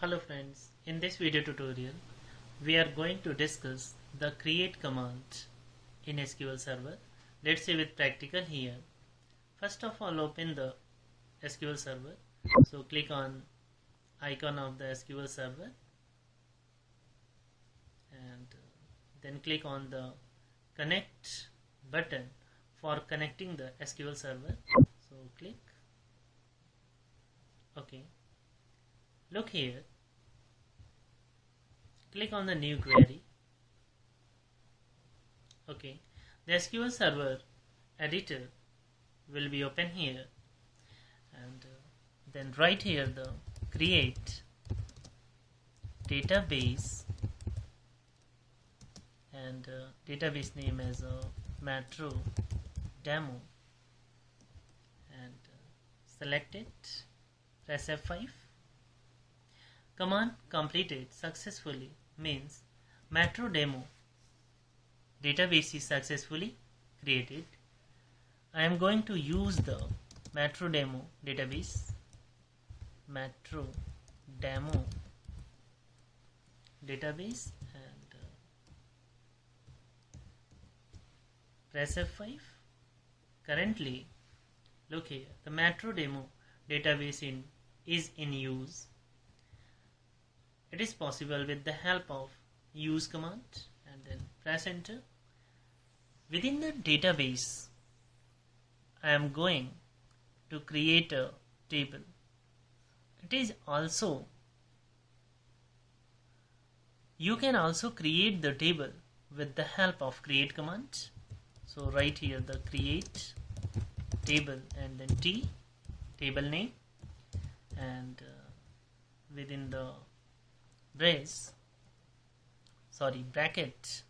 Hello friends, in this video tutorial we are going to discuss the create command in SQL Server. Let's see with practical here. First of all, open the SQL Server. So click on icon of the SQL Server and then click on the connect button for connecting the SQL Server. So click OK. Look here, click on the new query. Okay, the SQL Server editor will be open here, and then right here the create database, and database name as Metro Demo, and select it, press F5. Command completed successfully means Metro Demo database is successfully created. I am going to use the Metro Demo database, Metro Demo database, and press F5. Currently, look here, the Metro Demo database is in use. It is possible with the help of use command, and then press enter. Within the database, I am going to create a table. It is also, you can also create the table with the help of create command. So right here the create table and then T, table name, and within the bracket,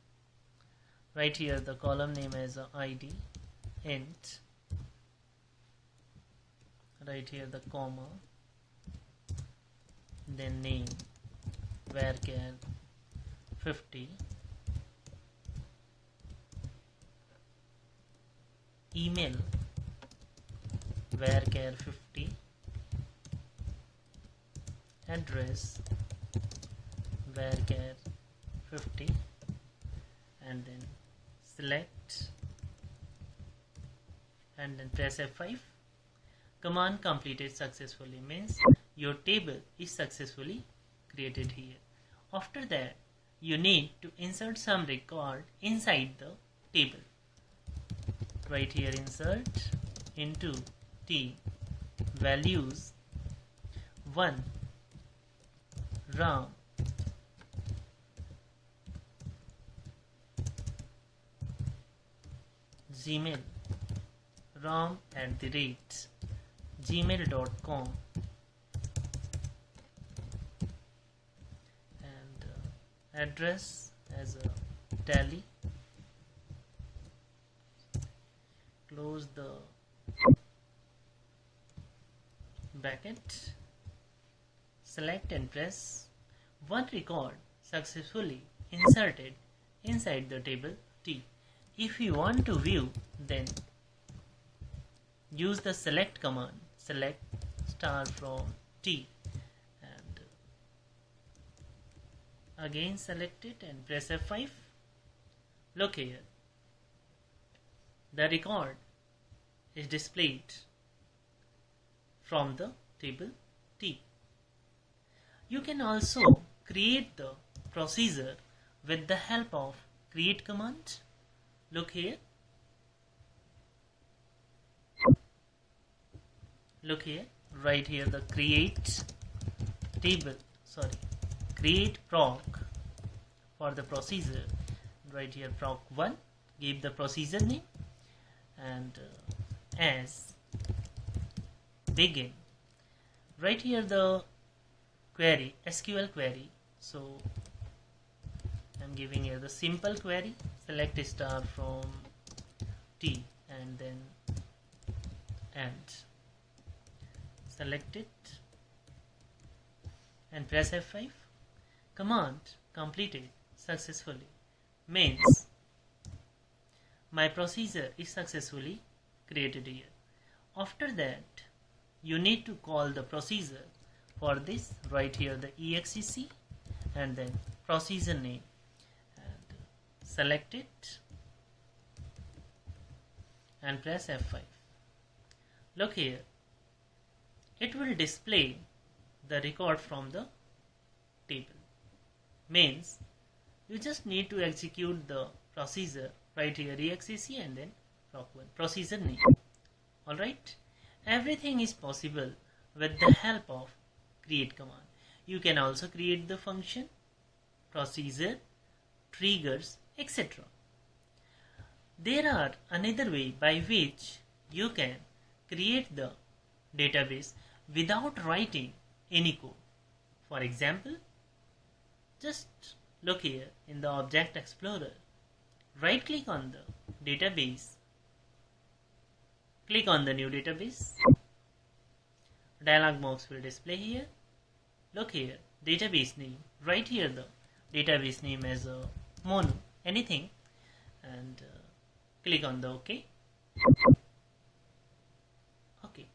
right here the column name as ID, int, right here the comma, then name varchar 50, email varchar 50, address varchar 50, and then select and then press F5. Command completed successfully means your table is successfully created here. After that, you need to insert some record inside the table. Right here, insert into T values 1 RAM, Gmail, ram@gmail.com, and address as a tally. Close the bracket, select and press. One record successfully inserted inside the table T. If you want to view, then use the select command, select star from T, and again select it and press F5. Look here, the record is displayed from the table T. You can also create the procedure with the help of create command. Look here, right here the create proc for the procedure. Right here proc1, give the procedure name, and as begin. Right here the query, SQL query. So I'm giving here the simple query, select star from T, and then select it and press F5. Command completed successfully means my procedure is successfully created here. After that, you need to call the procedure For this, write here the exec and then procedure name and select it and press F5. Look here, it will display the record from the table. Means you just need to execute the procedure. Write here exec and then procedure name. Alright, everything is possible with the help of create command. You can also create the function, procedure, triggers, etc. There are another way by which you can create the database without writing any code. For example, just look here in the Object Explorer, right click on the database, click on the new database, dialog box will display here. Look here, database name, write here the database name as a mono, anything, and click on the OK. Okay,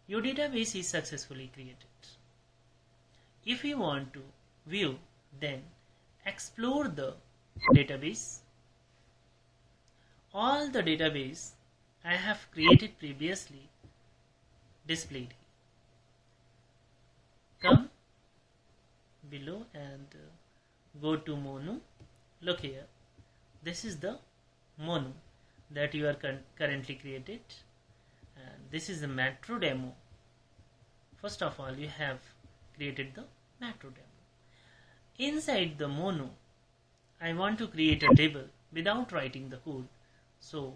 your database is successfully created. If you want to view, then explore the database. All the database I have created previously displayed. Come below and go to mono. Look here, this is the mono that you are currently created, and this is the macro demo. First of all, you have created the macro demo. Inside the mono, I want to create a table without writing the code. So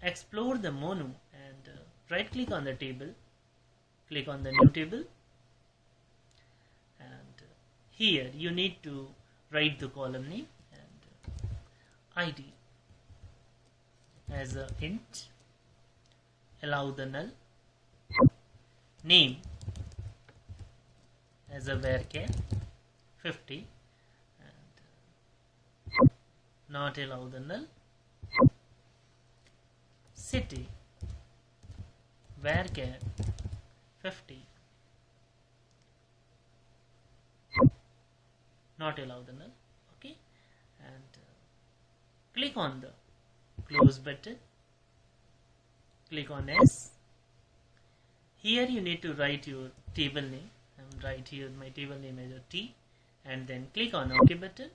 explore the mono and right click on the table, click on the new table, and here you need to write the column name and ID as a int, allow the null, name as a varchar 50 and not allow the null, city varchar 50 not allow the null. Okay, and click on the close button, click on S. Here you need to write your table name, and write here my table name as a T, and then click on OK button.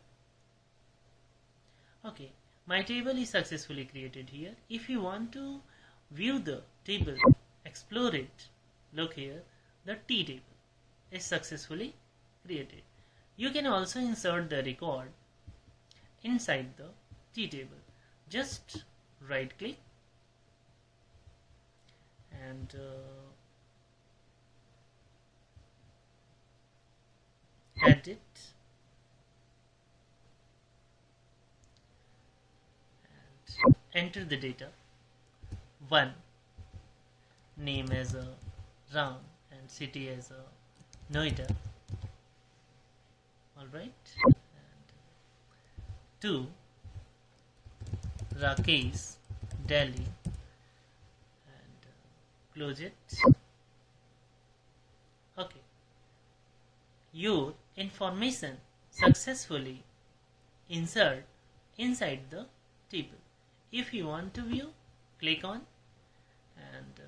Okay, my table is successfully created here. If you want to view the table, explore it, look here, the T table is successfully created. You can also insert the record inside the T table. Just right click and edit and enter the data. 1, name as a Ram and city as a Noida. Alright, and 2, Rakesh, Delhi, and close it. Okay, your information successfully insert inside the table. If you want to view, click on and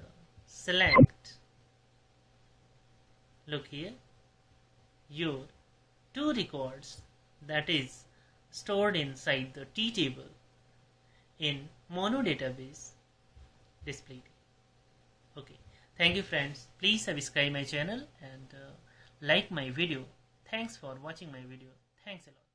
select. Look here, your 2 records that is stored inside the T table in mono database displayed. Okay, thank you friends. Please subscribe my channel and like my video. Thanks for watching my video. Thanks a lot.